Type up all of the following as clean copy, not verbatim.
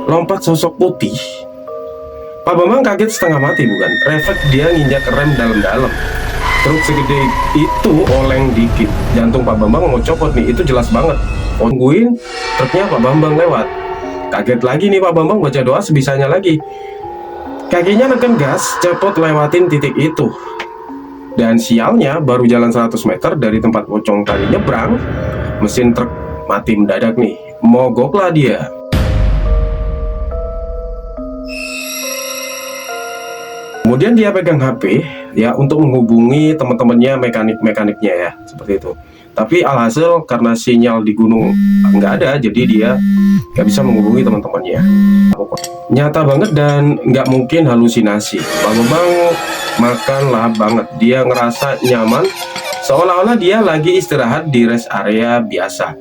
lompat sosok putih. Pak Bambang kaget setengah mati bukan? Refleks dia nginjak rem dalam-dalam. Truk segede itu oleng dikit. Jantung Pak Bambang mau copot nih, itu jelas banget. Tungguin truknya Pak Bambang lewat. Kaget lagi nih Pak Bambang, baca doa sebisanya lagi. Kakinya neken gas, cepet lewatin titik itu. Dan sialnya baru jalan 100 meter dari tempat pocong tadi nyebrang, mesin truk mati mendadak nih. Mogoklah dia. Kemudian dia pegang HP ya untuk menghubungi teman-temannya mekaniknya ya, seperti itu. Tapi alhasil karena sinyal di gunung nggak ada, jadi dia nggak bisa menghubungi teman-temannya. Nyata banget dan nggak mungkin halusinasi. Pak Bambang makan lahap banget. Dia ngerasa nyaman, seolah-olah dia lagi istirahat di rest area biasa.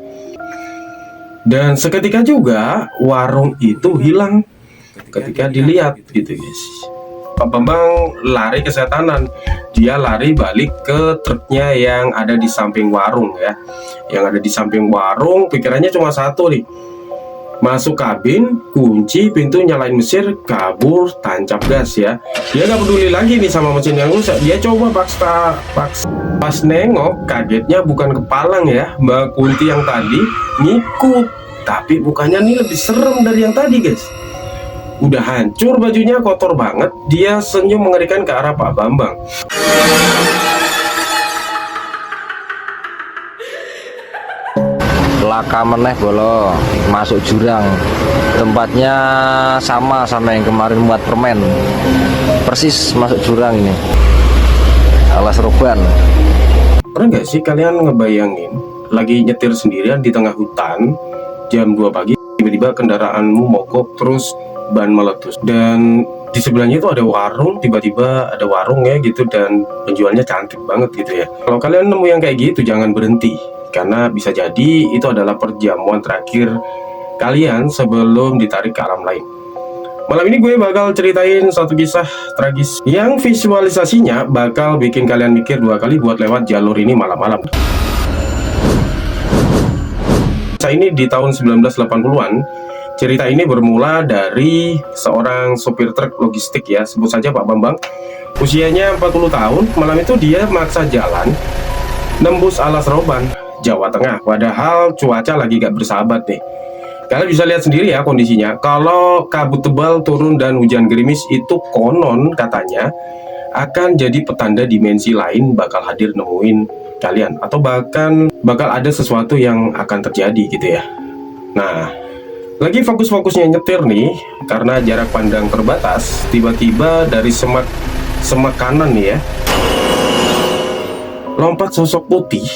Dan seketika juga warung itu hilang ketika dilihat gitu guys. Pak Bambang lari kesetanan. Dia lari balik ke truknya yang ada di samping warung ya. Yang ada di samping warung, pikirannya cuma satu nih. Masuk kabin, kunci pintu, nyalain mesin, kabur, tancap gas ya. Dia nggak peduli lagi nih sama mesin yang rusak. Dia coba paksa. Pas nengok, kagetnya bukan kepalang ya. Mbak Kunti yang tadi ngikut. Tapi bukannya nih lebih serem dari yang tadi guys. Udah hancur bajunya, kotor banget. Dia senyum mengerikan ke arah Pak Bambang. Laka meneh bolo masuk jurang. Tempatnya sama yang kemarin buat permen. Persis masuk jurang ini. Alas roban. Pernah nggak sih kalian ngebayangin lagi nyetir sendirian di tengah hutan jam 2 pagi, tiba-tiba kendaraanmu mogok terus ban meletus, dan di sebelahnya itu ada warung, tiba-tiba ada warung ya gitu, dan penjualnya cantik banget gitu ya. Kalau kalian nemu yang kayak gitu jangan berhenti, karena bisa jadi itu adalah perjamuan terakhir kalian sebelum ditarik ke alam lain. Malam ini gue bakal ceritain satu kisah tragis yang visualisasinya bakal bikin kalian mikir 2 kali buat lewat jalur ini malam-malam. Ini di tahun 1980-an. Cerita ini bermula dari seorang sopir truk logistik ya, sebut saja Pak Bambang. Usianya 40 tahun, malam itu dia maksa jalan nembus Alas Roban, Jawa Tengah. Padahal cuaca lagi gak bersahabat nih. Kalian bisa lihat sendiri ya kondisinya. Kalau kabut tebal turun dan hujan gerimis itu konon katanya akan jadi petanda dimensi lain bakal hadir nemuin kalian, atau bahkan bakal ada sesuatu yang akan terjadi gitu ya. Nah, lagi fokus-fokusnya nyetir nih, karena jarak pandang terbatas, tiba-tiba dari semak kanan nih ya, lompat sosok putih.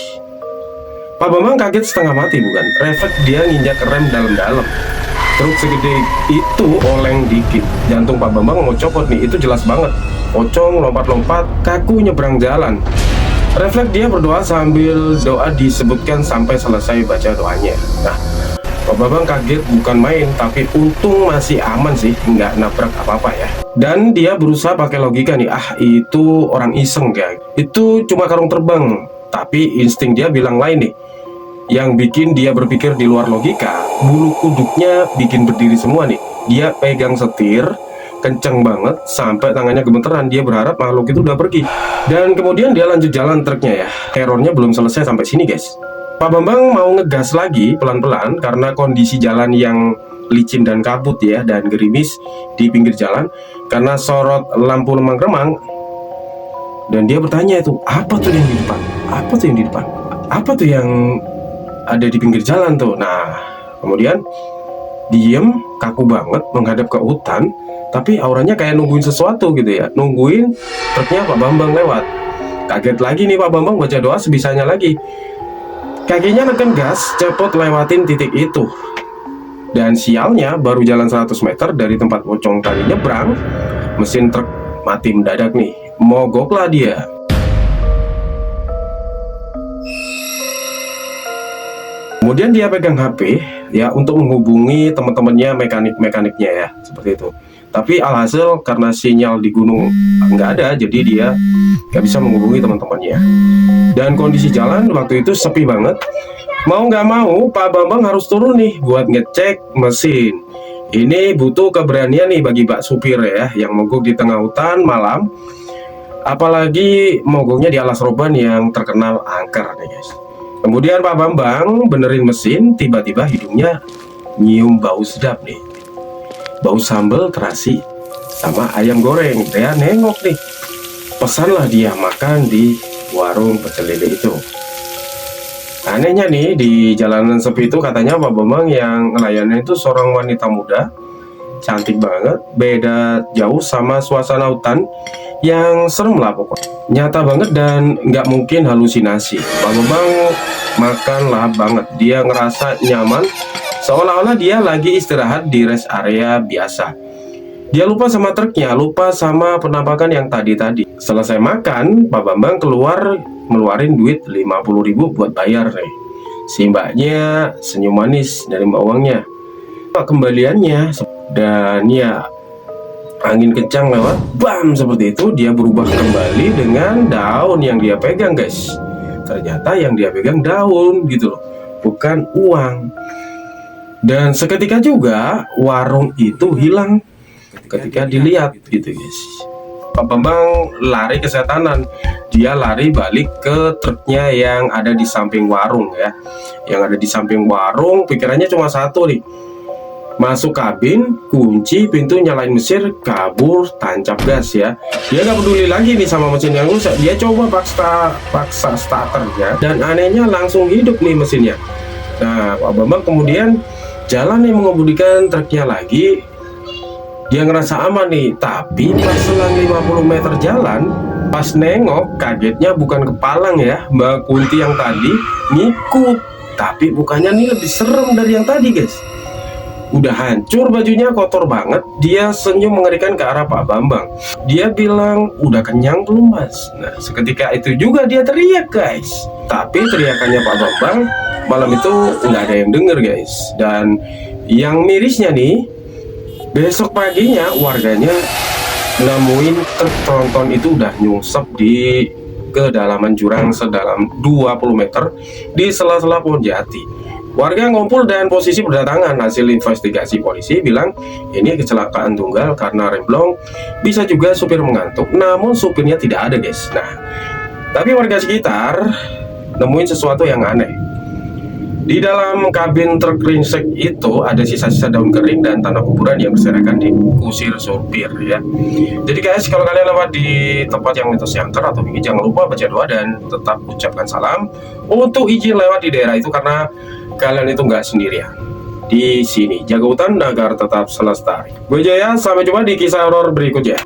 Pak Bambang kaget setengah mati bukan? Refleks dia nginjak rem dalam-dalam. Truk segede itu oleng dikit. Jantung Pak Bambang mau copot nih, itu jelas banget. Pocong lompat-lompat, kaku nyebrang jalan. Refleks dia berdoa sambil doa disebutkan sampai selesai baca doanya. Nah, Pak Bambang kaget bukan main, tapi untung masih aman sih, nggak nabrak apa-apa ya. Dan dia berusaha pakai logika nih, itu orang iseng ya, itu cuma karung terbang. Tapi insting dia bilang lain nih, yang bikin dia berpikir di luar logika, bulu kuduknya bikin berdiri semua nih. Dia pegang setir kenceng banget sampai tangannya gemeteran. Dia berharap makhluk itu udah pergi. Dan kemudian dia lanjut jalan truknya ya. Terornya belum selesai sampai sini guys. Pak Bambang mau ngegas lagi pelan-pelan karena kondisi jalan yang licin dan kabut ya, dan gerimis di pinggir jalan karena sorot lampu remang-remang. Dan dia bertanya itu, apa tuh yang di depan? Apa tuh yang di depan? Apa tuh yang ada di pinggir jalan tuh? Nah, kemudian diem, kaku banget menghadap ke hutan, tapi auranya kayak nungguin sesuatu gitu ya, nungguin truknya Pak Bambang lewat. Kaget lagi nih Pak Bambang, baca doa sebisanya lagi. Kakinya neken gas, cepet lewatin titik itu. Dan sialnya baru jalan 100 meter dari tempat pocong tadi nyebrang, mesin truk mati mendadak nih. Mogoklah dia. Kemudian dia pegang HP ya untuk menghubungi teman-temannya mekaniknya ya, seperti itu. Tapi alhasil karena sinyal di gunung nggak ada, jadi dia nggak bisa menghubungi teman-temannya. Dan kondisi jalan waktu itu sepi banget. Mau nggak mau Pak Bambang harus turun nih buat ngecek mesin. Ini butuh keberanian nih bagi Pak supir ya, yang mogok di tengah hutan malam. Apalagi mogoknya di alas roban yang terkenal angker nih guys. Kemudian Pak Bambang benerin mesin, tiba-tiba hidungnya nyium bau sedap nih. Bau sambal terasi sama ayam goreng. Dia nengok nih. Pesanlah dia makan di warung pecel lele itu. Anehnya nih, di jalanan sepi itu katanya Pak Bambang yang ngelayanin itu seorang wanita muda, cantik banget, beda jauh sama suasana hutan yang serem lah pokoknya. Nyata banget dan nggak mungkin halusinasi. Pak Bambang makan lahap banget, dia ngerasa nyaman, seolah-olah dia lagi istirahat di rest area biasa. Dia lupa sama truknya, lupa sama penampakan yang tadi-tadi. Selesai makan, Pak Bambang ngeluarin duit 50.000 buat bayar nih. Si mbaknya senyum manis nerima uangnya. Kembaliannya dan ya angin kencang lewat, bam, seperti itu dia berubah kembali dengan daun yang dia pegang guys. Ternyata yang dia pegang daun gitu loh, bukan uang. Dan seketika juga warung itu hilang ketika dilihat gitu guys. Pak Bambang lari kesetanan, dia lari balik ke truknya yang ada di samping warung ya, yang ada di samping warung. Pikirannya cuma satu nih, masuk kabin, kunci pintu, nyalain mesin, kabur, tancap gas ya. Dia nggak peduli lagi nih sama mesin yang rusak. Dia coba paksa starternya dan anehnya langsung hidup nih mesinnya. Nah, Pak Bambang kemudian jalan nih mengemudikan truknya lagi. Dia ngerasa aman nih, tapi pas selang 50 meter jalan, pas nengok, kagetnya bukan kepalang ya, Mbak Kunti yang tadi ngikut. Tapi bukannya nih lebih serem dari yang tadi guys. Udah hancur bajunya, kotor banget. Dia senyum mengerikan ke arah Pak Bambang. Dia bilang, udah kenyang belum mas? Nah, seketika itu juga dia teriak guys. Tapi teriakannya Pak Bambang malam itu nggak ada yang denger guys. Dan yang mirisnya nih, besok paginya warganya nemuin truk tronton itu udah nyungsep di kedalaman jurang sedalam 20 meter di sela-sela pohon jati. Warga ngumpul dan posisi berdatangan. Hasil investigasi polisi bilang ini kecelakaan tunggal karena remblong, bisa juga supir mengantuk. Namun supirnya tidak ada guys. Nah, tapi warga sekitar nemuin sesuatu yang aneh. Di dalam kabin truk ringsek itu ada sisa-sisa daun kering dan tanah kuburan yang berserakan di kusir supir ya. Jadi guys, kalau kalian lewat di tempat yang mitos angker atau ini, jangan lupa baca doa dan tetap ucapkan salam untuk izin lewat di daerah itu, karena kalian itu nggak sendirian di sini. Jaga hutan agar tetap selestari. Gue Jaya, sampai jumpa di kisah horor berikutnya.